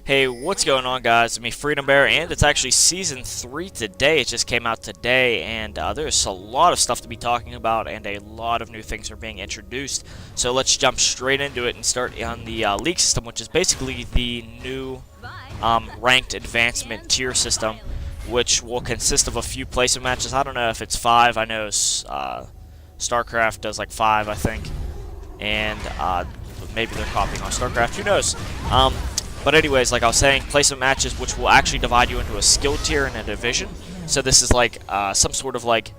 Hey, what's going on, guys? It's me, Freedom Bear, and it's actually Season 3 today. It just came out today, and there's a lot of stuff to be talking about, and a lot of new things are being introduced. So let's jump straight into it and start on the League system, which is basically the new ranked advancement tier system, which will consist of a few placement matches. I don't know if it's 5. I know StarCraft does like 5, I think, and maybe they're copying on StarCraft. Who knows? But anyways, like I was saying, placement matches which will actually divide you into a skill tier and a division. So this is like some sort of like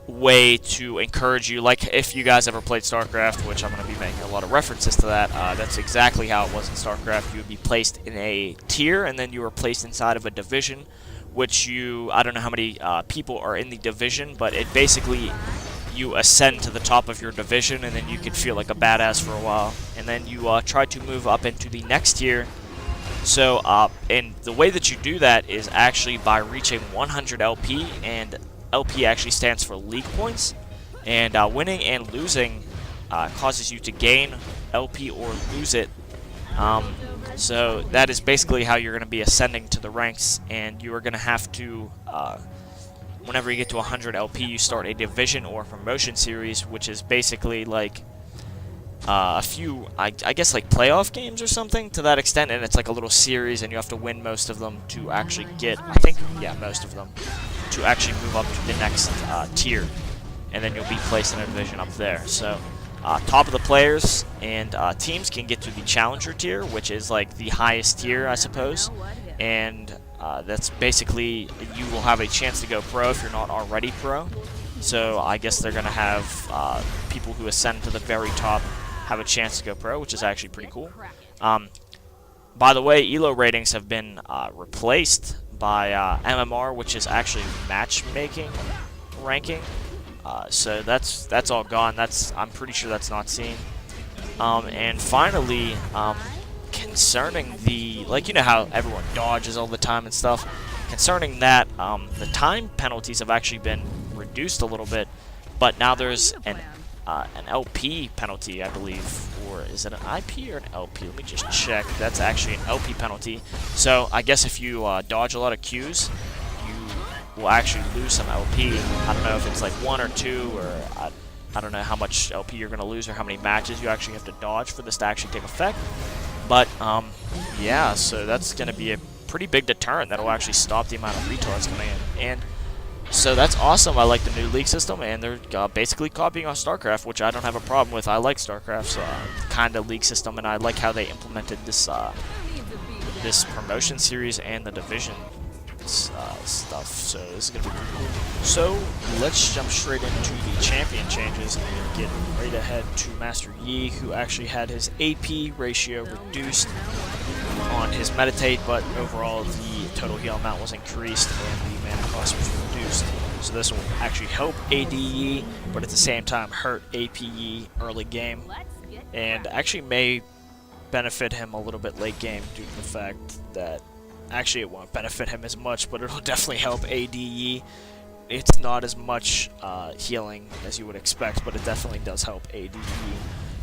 way to encourage you. Like if you guys ever played StarCraft, which I'm going to be making a lot of references to that, that's exactly how it was in StarCraft. You would be placed in a tier, and then you were placed inside of a division, which I don't know how many people are in the division, but it basically, you ascend to the top of your division, and then you can feel like a badass for a while, and then you try to move up into the next tier. So and the way that you do that is actually by reaching 100 LP, and LP actually stands for league points, and winning and losing causes you to gain LP or lose it. So that is basically how you're going to be ascending to the ranks, and you are going to have to whenever you get to 100 LP, you start a division or promotion series, which is basically like a few, I guess, like playoff games or something to that extent, and it's like a little series, and you have to win most of them to actually get, I think, yeah, most of them, to actually move up to the next tier, and then you'll be placed in a division up there. So top of the players and teams can get to the challenger tier, which is like the highest tier, I suppose, and that's basically, you will have a chance to go pro if you're not already pro. So I guess they're going to have people who ascend to the very top have a chance to go pro, which is actually pretty cool. By the way, ELO ratings have been replaced by MMR, which is actually matchmaking ranking. So that's all gone. I'm pretty sure that's not seen. And finally, concerning the, like, you know how everyone dodges all the time and stuff, concerning that, the time penalties have actually been reduced a little bit, but now there's an LP penalty, I believe, or is it an IP or an LP? Let me just check. That's actually an LP penalty. So I guess if you dodge a lot of Qs, you will actually lose some LP. I don't know if it's like 1 or 2, or I don't know how much LP you're going to lose or how many matches you actually have to dodge for this to actually take effect. But yeah, so that's going to be a pretty big deterrent that will actually stop the amount of retards coming in. And so that's awesome. I like the new league system, and they're basically copying on StarCraft, which I don't have a problem with. I like StarCraft's kind of league system, and I like how they implemented this this promotion series and the division stuff. So this is gonna be pretty cool. So let's jump straight into the champion changes and get right ahead to Master Yi, who actually had his AP ratio reduced on his meditate, but overall the total heal amount was increased and the mana cost was reduced. So this will actually help AD, but at the same time hurt AP early game, and actually may benefit him a little bit late game due to the fact that actually it won't benefit him as much, but it'll definitely help AD. It's not as much healing as you would expect, but it definitely does help AD.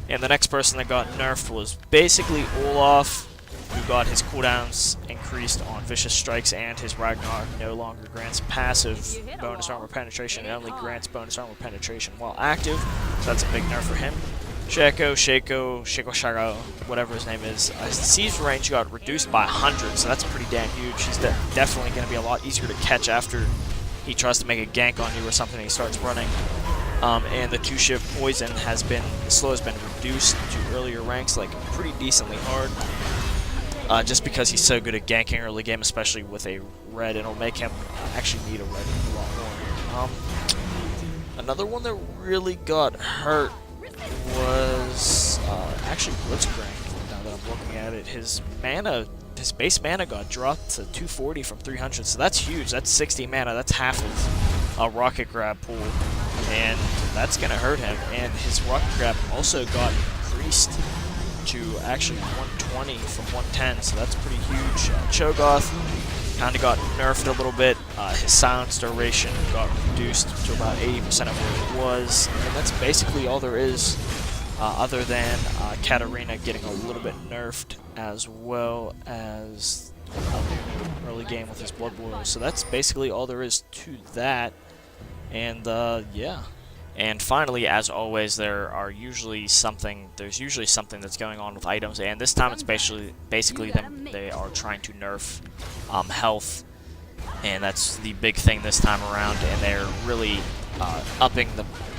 And the next person that got nerfed was basically Olaf, who got his cooldowns increased on Vicious Strikes, and his Ragnar no longer grants passive bonus armor penetration. It only grants bonus armor penetration while active, so that's a big nerf for him. Shaco, whatever his name is, his siege range got reduced by 100, so that's pretty damn huge. He's definitely going to be a lot easier to catch after he tries to make a gank on you or something and he starts running. And the 2-shift poison has been reduced to earlier ranks, like pretty decently hard. Just because he's so good at ganking early game, especially with a red, it'll make him actually need a red a lot more. Another one that really got hurt was actually Blitzcrank. Now that I'm looking at it, his base mana got dropped to 240 from 300, so that's huge. That's 60 mana. That's half of a Rocket Grab pool, and that's gonna hurt him. And his Rocket Grab also got increased to actually 120 from 110, so that's pretty huge. Cho'Gath kind of got nerfed a little bit. His silence duration got reduced to about 80% of where it was, and that's basically all there is other than Katarina getting a little bit nerfed, as well as a new early game with his Blood Boils. So that's basically all there is to that. And yeah. And finally, as always, there's usually something that's going on with items, and this time it's basically they are trying to nerf health, and that's the big thing this time around. And they're really upping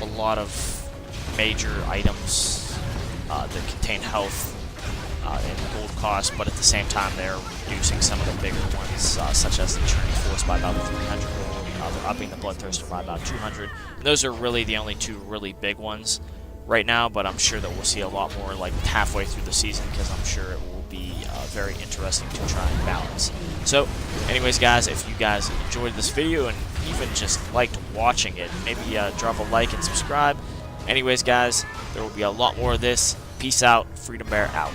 a lot of major items that contain health and gold cost, but at the same time they're reducing some of the bigger ones, such as the Churning Force by about 300 gold. They're upping the Bloodthirster by about 200. And those are really the only two really big ones right now, but I'm sure that we'll see a lot more like halfway through the season, because I'm sure it will be very interesting to try and balance. So anyways, guys, if you guys enjoyed this video and even just liked watching it, maybe drop a like and subscribe. Anyways, guys, there will be a lot more of this. Peace out. Freedom Bear out.